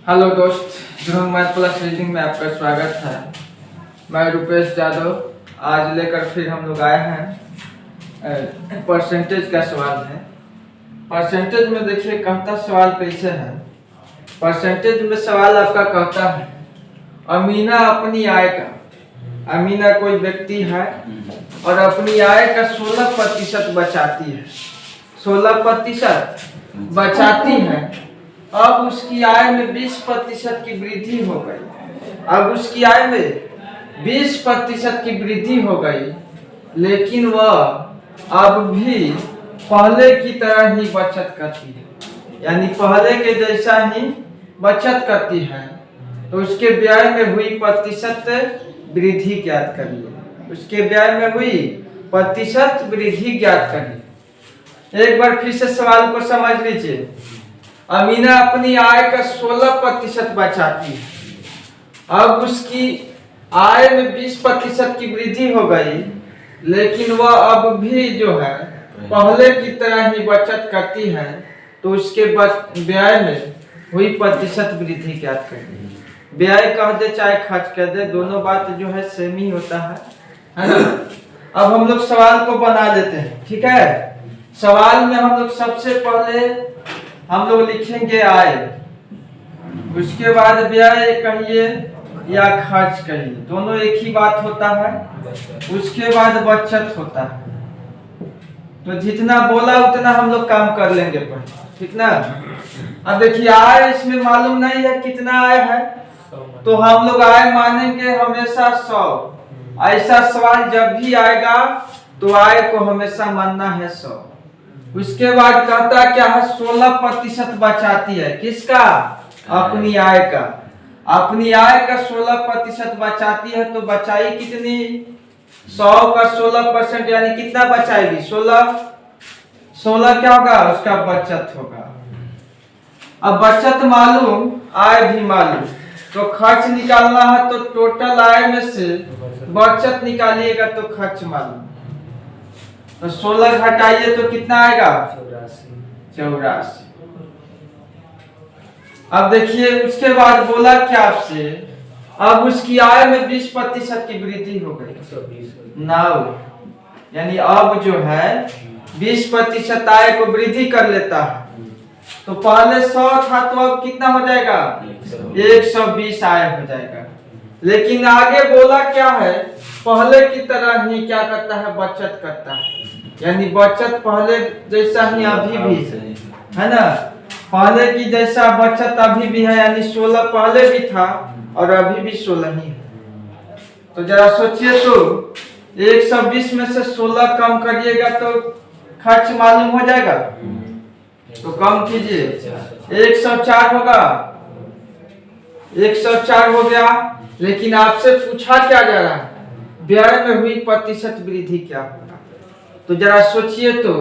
Hello दोस्त, ध्रुव math plus reading में आपका स्वागत है। मैं रुपेश यादव आज लेकर फिर हम लोग आए हैं परसेंटेज का सवाल है। परसेंटेज में देखिए कहता सवाल कैसे है। परसेंटेज में सवाल आपका कहता है अमीना अपनी आय का, अमीना कोई व्यक्ति है और अपनी आय का 16% बचाती है, 16% बचाती है। अब उसकी आय में 20% की वृद्धि हो गई। अब उसकी आय में 20% की वृद्धि हो गई, लेकिन वह अब भी पहले की तरह ही बचत करती है, यानी पहले के जैसा ही बचत करती है। तो उसके व्यय में हुई प्रतिशत वृद्धि ज्ञात करिए। उसके व्यय में हुई प्रतिशत वृद्धि ज्ञात करिए। एक बार फिर से सवाल को समझ लीजिए। अमीना अपनी आय का 16% बचाती है। अब उसकी आय में 20% की वृद्धि हो गई, लेकिन वह अब भी जो है पहले की तरह ही बचत करती है। तो उसके व्यय में हुई प्रतिशत वृद्धि क्या करेगी? व्यय कह दे चाहे खर्च कह दे, दोनों बात जो है सेम ही होता है ना। अब हम लोग सवाल को बना लेते हैं, ठीक है। सवाल में हम लोग सबसे पहले हम लोग लिखेंगे आय, उसके बाद व्यय कहिए या खर्च कहिए, दोनों एक ही बात होता है। उसके बाद बचत होता है। तो जितना बोला उतना हम लोग काम कर लेंगे पहले, ठीक ना। अब देखिए आय इसमें मालूम नहीं है कितना आय है, तो हम लोग आय मानेंगे हमेशा 100। ऐसा सवाल जब भी आएगा तो आय को हमेशा मानना है 100। उसके बाद कहता क्या है 16% बचाती है। किसका? अपनी आय का। अपनी आय का 16% बचाती है, तो बचाई कितनी? 100 का 16% यानी कितना बचाएगी? 16 क्या होगा? उसका बचत होगा। अब बचत मालूम, आय भी मालूम, तो खर्च निकालना है तो टोटल आय में से बचत निकालिएगा तो खर्च मालूम। तो 16 घटाइए तो कितना आएगा? 84। अब देखिए उसके बाद बोला क्या आपसे, अब उसकी आय में 20% की वृद्धि हो गई। नाउ यानी अब जो है 20% आय को वृद्धि कर लेता है। तो पहले 100 था तो अब कितना हो जाएगा? 120 आय हो जाएगा। लेकिन आगे बोला क्या है, पहले की तरह ही क्या करता है? बचत करता है। यानी बचत पहले जैसा ही अभी भी है ना। पहले की जैसा बचत अभी भी है, यानी 16 पहले भी था और अभी भी 16 ही है। तो जरा सोचिए, तो 120 में से 16 कम करिएगा तो खर्च मालूम हो जाएगा। तो कम कीजिए, 104 होगा। 104 हो गया। लेकिन आपसे पूछा क्या जा रहा है? व्यय में हुई प्रतिशत वृद्धि क्या होगा? तो जरा सोचिए, तो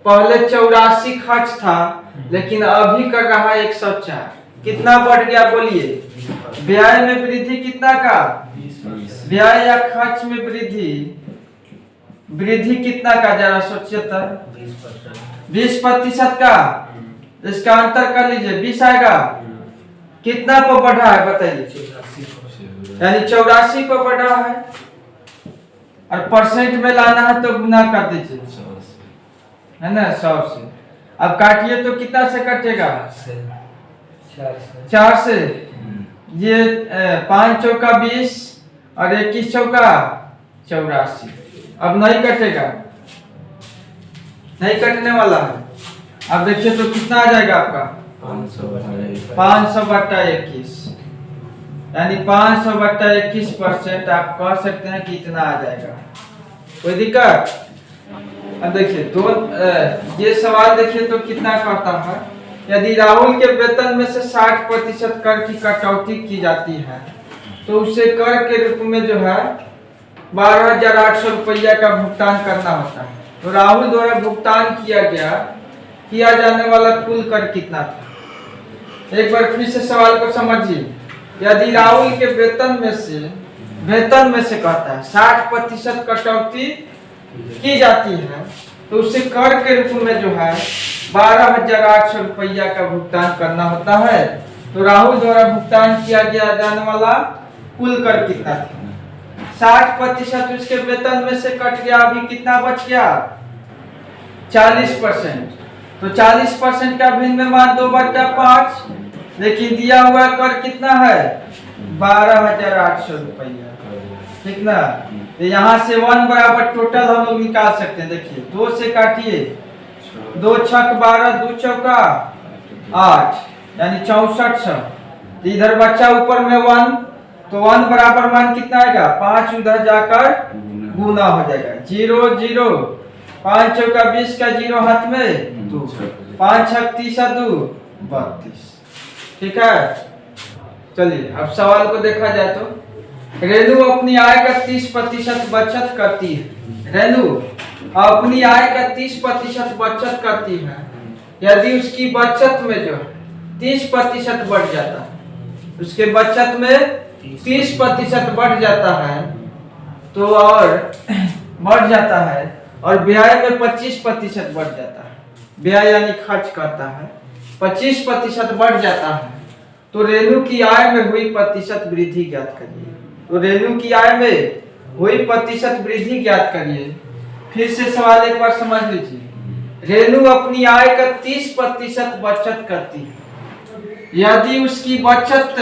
पहले 84 खर्च था, लेकिन अभी कर रहा है 104। कितना बढ़ गया बोलिए? व्यय में वृद्धि कितना का? व्यय या खर्च में वृद्धि, वृद्धि कितना का? जरा सोचिए तो 20% का। इसका अंतर कर लीजिए, 20 आएगा। कितना पर बढ़ा है बताइए? यानी 84 पर बढ़ा है, और परसेंट में लाना है तो गुना कर दीजिए, है ना, 100 से। अब काटिए तो कितना से कटेगा? 4 से। ये 5 चौका 20 और 21 चौका 84। अब नहीं कटेगा, नहीं कटने वाला है। अब देखिए तो कितना आ जाएगा आपका? 500/21, यानी 500/21% आप कह सकते हैं कि इतना आ जाएगा। कोई दिक्कत? अब देखिए ये सवाल देखिए तो कितना कहता है, यदि राहुल के वेतन में से 60% कर की कटौती की जाती है, तो उसे कर के रूप में जो है 12,800 रुपया का भुगतान करना होता है। तो राहुल द्वारा भुगतान किया जाने वाला कुल कर कितना था? एक बार फिर से सवाल को समझिए। यदि राहुल के वेतन में से कहता है 60% कटौती की जाती है, तो उसे कर के रूप में जो है 12,800 रुपया का भुगतान करना होता है। तो राहुल द्वारा भुगतान किया गया जाने वाला कुल कर कितना था? 60% उसके वेतन में से कट गया, अभी कितना बच गया? 40%। तो 40% का भिन्न में मान 2/5, लेकिन दिया हुआ कर कितना है? 12,800 रुपया। ठीक ना? तो यहाँ से 1 बराबर टोटल हम लोग निकाल सकते हैं। देखिए 2 से काटिए, 2 छक 12, 2 चौका 8, यानी 6400। तो इधर बच्चा ऊपर में 1, तो 1 बराबर मान कितना आएगा? 5 उधर जाकर गुना हो जाएगा। 0 0, 5 चौका 20 का 0 हाथ में 2, 5 छक 30 2 32। ठीक है, चलिए अब सवाल को देखा जाए तो रेनू अपनी आय का 30% बचत करती है। रेनू अपनी आय का 30% बचत करती है। यदि उसकी बचत में जो 30% बढ़ जाता है, उसके बचत में 30% बढ़ जाता है तो और बढ़ जाता है, और व्यय में 25% बढ़ जाता है, व्यय यानी खर्च करता है, 25% बढ़ जाता है, तो रेनू की आय में हुई प्रतिशत वृद्धि ज्ञात करिए। तो रेनू की आय में हुई प्रतिशत वृद्धि ज्ञात करिए। फिर से सवाल एक बार समझ लीजिए। रेनू अपनी आय का 30% बचत करती है। यदि उसकी बचत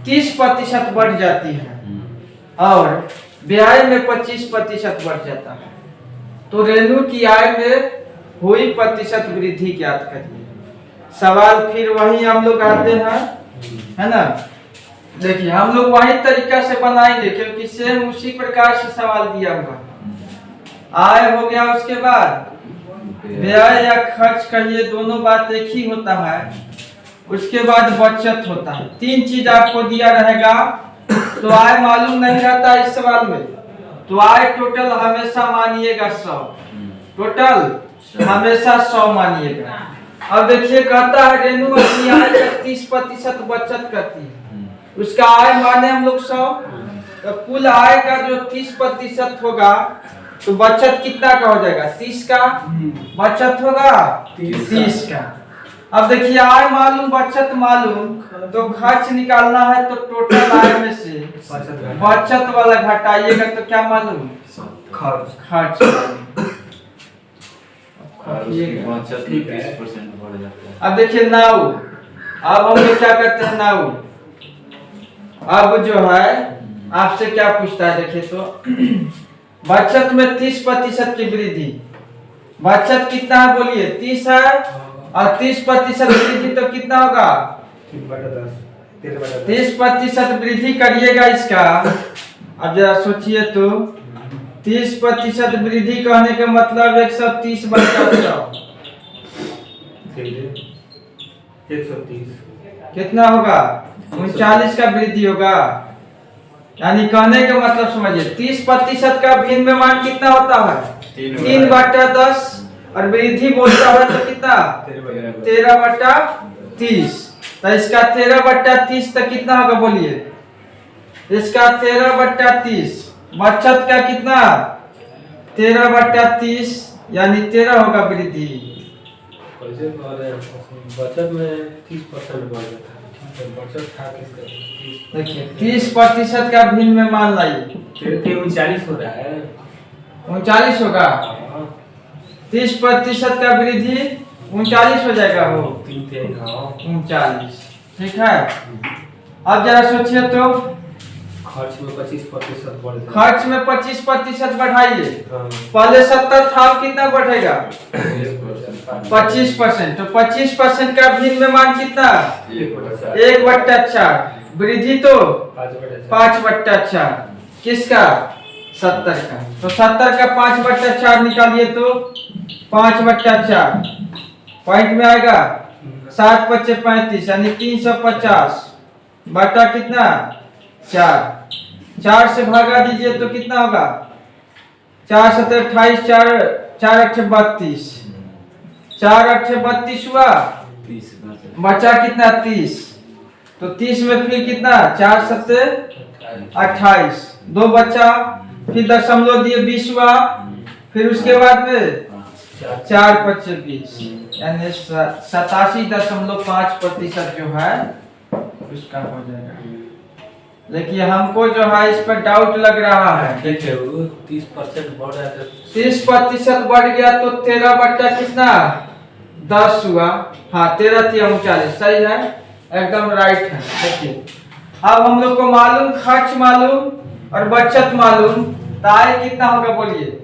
30% बढ़ जाती है और व्यय में 25% बढ़ जाता है, तो रेनू की आय में हुई प्रतिशत वृद्धि ज्ञात करिए। सवाल फिर वही हम लोग आते हैं, है ना? देखिए हम लोग वही तरीका से बनाएंगे, क्योंकि सेम उसी प्रकार से सवाल दिया हुआ। आय हो गया, उसके बाद व्यय या खर्च कहिए, दोनों बात एक ही होता है। उसके बाद बचत होता है। 3 चीज आपको दिया रहेगा, तो आय मालूम नहीं रहता इस सवाल में, तो आय टोटल हमेशा मानिएगा 100, टोटल हमेशा 100 मानिएगा। अब देखिए कहता है रेनू अपनी आय का 30% बचत करती है। उसका आय माने हम लोग 100, तो कुल आय का जो 30% होगा तो बचत कितना का हो जाएगा? 30 का बचत होगा, 30 का। अब देखिए आय मालूम, बचत मालूम, तो खर्च निकालना है, तो टोटल आय में से बचत वाला घटाइएगा तो क्या मालूम? खर्च। बचत 30% बढ़ जाता है। अब देखिए नाउ, अब हम लोग क्या करते हैं? नाउ अब जो है आपसे क्या पूछता है? देखिए तो बचत में 30% की वृद्धि, बचत कितना है बोलिए? 30 है, और 30% वृद्धि तो कितना होगा? 30% वृद्धि करिएगा इसका। अब जरा सोचिए तो 30% वृद्धि कहने का मतलब 130 बटा 130 कितना होगा? 39 का वृद्धि होगा। यानी कहने का मतलब समझिए 30% का भिन्न में मान कितना होता है? 3/10, और वृद्धि बोलता है तो कितना? 13/30। तो इसका 13/30 तक कितना होगा बोलिए? इसका 13/30, बचत का कितना? 13/30, यानी 13 होगा वृद्धि। बचत में 30% बढ़ जाता है। बचत था किसका? देखिए 30% का भिन्न में मान लाइए, 39 हो रहा है। 39 होगा। 30% का वृद्धि 39 हो जाएगा, वो 39। ठीक है, अब जरा सोचिए तो खर्च में 25% बढ़ जाएगा। खर्च में 25% बढ़ाइए। पहले 70 था, अब कितना बढ़ेगा? 25%। तो 25% का भिन्न में मान कितना? 1/4। वृद्धि तो 5/4। किसका? 70 का। तो 70 का 5/4 निकालिए तो 5/4 पॉइंट में आएगा। 7 × 5 = 35, यानी 350 बटा कितना? 4। 4 से भागा दीजिए तो कितना होगा? 4 × 7 = 28, 4 × 8 = 32, 4 × 8 = 32 हुआ, बचा कितना? 30। तो 30 में फिर कितना? 4 × 7 = 28, 2 बचा, फिर दशमलव दिए 20 हुआ, फिर उसके बाद में 4 × 5 = 20, यानी 87.5% जो है उसका हो जाएगा। देखिए हमको जो है इस पर डाउट लग रहा है। देखिए वो 30% बढ़ रहा है 30% बढ़ गया तो 13 बट्टा कितना 10 हुआ। हाँ 13 3 39 सही है, एकदम राइट है। देखिए अब हम लोग को मालूम खर्च मालूम और बचत मालूम, तो आय कितना होगा बोलिए,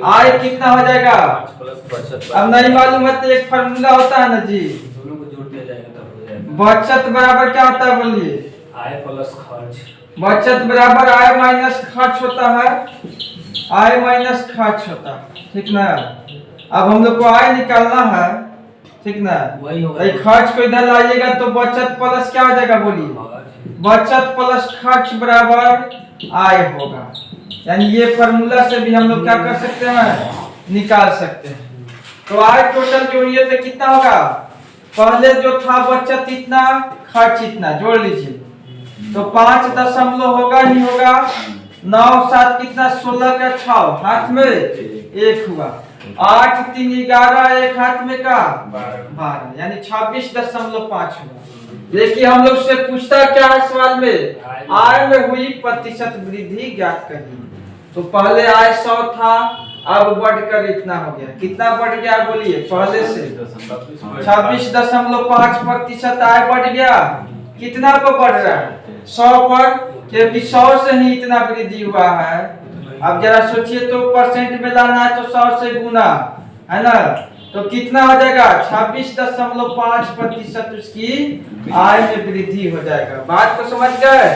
आय कितना हो जाएगा। 5 प्लस बचत अब नहीं मालूम है तो एक फार्मूला होता है ना जी, दोनों को जोड़ दिया जाएगा तब हो जाएगा। बचत बराबर क्या होता है बोलिए, आय प्लस खर्च। बचत बराबर आय माइनस खर्च होता है, आय माइनस खर्च होता है, ठीक ना। अब हम लोग को आय निकालना है, ठीक ना। वही होगा। ये खर्च को इधर लाइएगा तो बचत प्लस क्या हो जाएगा बोलिए, बचत प्लस खर्च बराबर आय होगा। यानी ये फार्मूला से भी हम लोग क्या कर सकते हैं, निकाल सकते हैं। तो आय टोटल जोड़िए तो कितना होगा, पहले जो था बचत इतना खर्च इतना जोड़ लीजिए तो 5 दशमलव होगा ही होगा। 9 7 कितना 16 का 6 हाथ में 1 हुआ, 8 3 11 एक हाथ में का 12 यानी 26.5 हुआ। देखिए हम लोग से पूछता क्या है सवाल में, आय में हुई प्रतिशत वृद्धि ज्ञात करिए। तो पहले आय 100 था, अब बढ़कर इतना हो गया, कितना बढ़ गया बोलिए, पहले से 26.5% आय बढ़ गया। कितना पर बढ़ रहा है, 100 पर, क्योंकि 100 से ही इतना वृद्धि हुआ है। अब जरा सोचिए तो परसेंट में लाना है तो 100 से गुना है ना, तो कितना हो जाएगा 26.5% उसकी आय में वृद्धि हो जाएगा। बात को समझ गए।